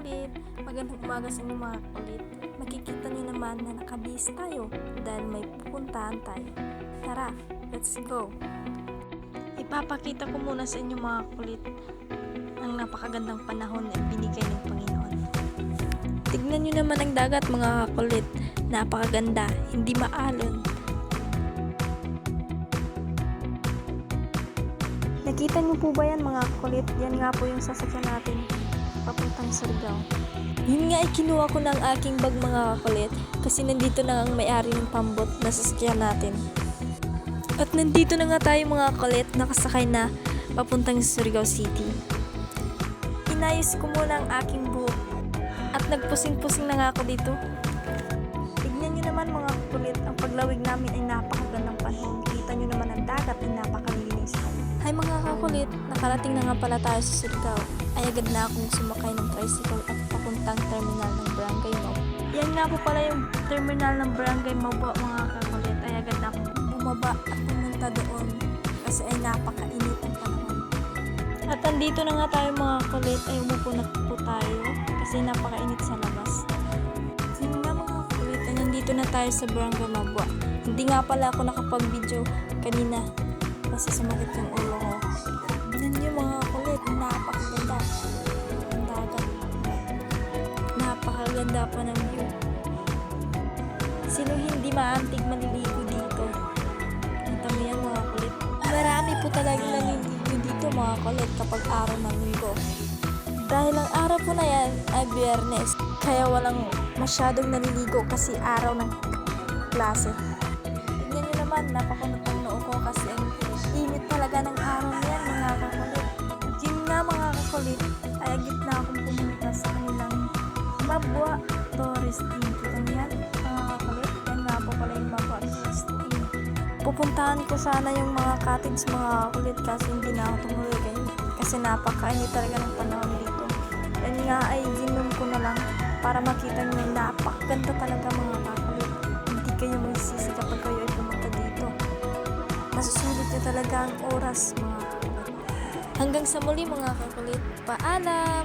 kakulit, magandang umaga sa inyo mga kakulit. Makikita niyo naman na nakabihis tayo dahil may pupuntahan tayo. Tara, let's go! Ipapakita ko muna sa inyo mga kakulit ang napakagandang panahon na binigay ng Panginoon. Tignan niyo naman ang dagat mga kakulit, napakaganda, hindi maalon. Nakita niyo po ba yan mga kakulit? Yan nga po yung sasakyan natin papuntang Surigao. Yun nga ay kinuha ko ng aking bag mga kakulit kasi nandito na ang may-ari ng pambot na sasakyan natin. At nandito na nga tayo mga kakulit, nakasakay na papuntang Surigao City. Inayos ko muna ang aking buhok at nagpusing-pusing na nga ako dito. Tignan niyo naman mga kakulit, ang paglawig namin ay napakagandang panahon. Kita niyo naman ang dagat ay napakalinis. Hi mga kakulit, nakarating na nga pala tayo sa Surigao. Ay agad na akong sumakay ng tricycle at papuntang terminal ng Barangay Maubo. Yan nga po pala yung terminal ng Barangay Maubo mga kakulit. Ay agad na akong bumaba at pumunta doon kasi ay napakainit ang panahon. At andito na nga tayo mga kakulit, ay umupo na po tayo kasi napakainit sa labas. Yun nga mga kakulit, ay nandito na tayo sa Barangay Maubo. Hindi nga pala ako nakapag-video kanina kasi sumakit yung ulo ko. Tignan nyo mga kulit, napakaganda ang dagat. Napakaganda pa ng view. Sino hindi maantig maliligo dito? Kita mo yan mga kulit. Marami po talaga naliligo dito mga kulit kapag araw ng linggo. Dahil ang araw po na yan ay Biyernes, kaya walang masyadong naliligo kasi araw ng klase. Tignan nyo naman, napakunot ang noo ko kasi ang init talaga ng araw yan mga kakulit. Yun nga mga kakulit, ay agit na akong pumunta sa kanilang Mabwa Tourist Team. Kita nyo yan mga kakulit, yan nga po pala yung Mabwa Tourist Team. Pupuntahan ko sana yung mga cottage mga kakulit kasi hindi na ako tumuloy kasi napakainit talaga ng panahon dito. Yan nga ay ginom ko na lang para makita nyo yung napakaganda talaga mga kakulit. Hindi kayo magsisi kapag kayo ay pumunta dito. Masusulit nyo talaga ang oras mga kakulit. Hanggang sa muli mga kakulit. Paalam!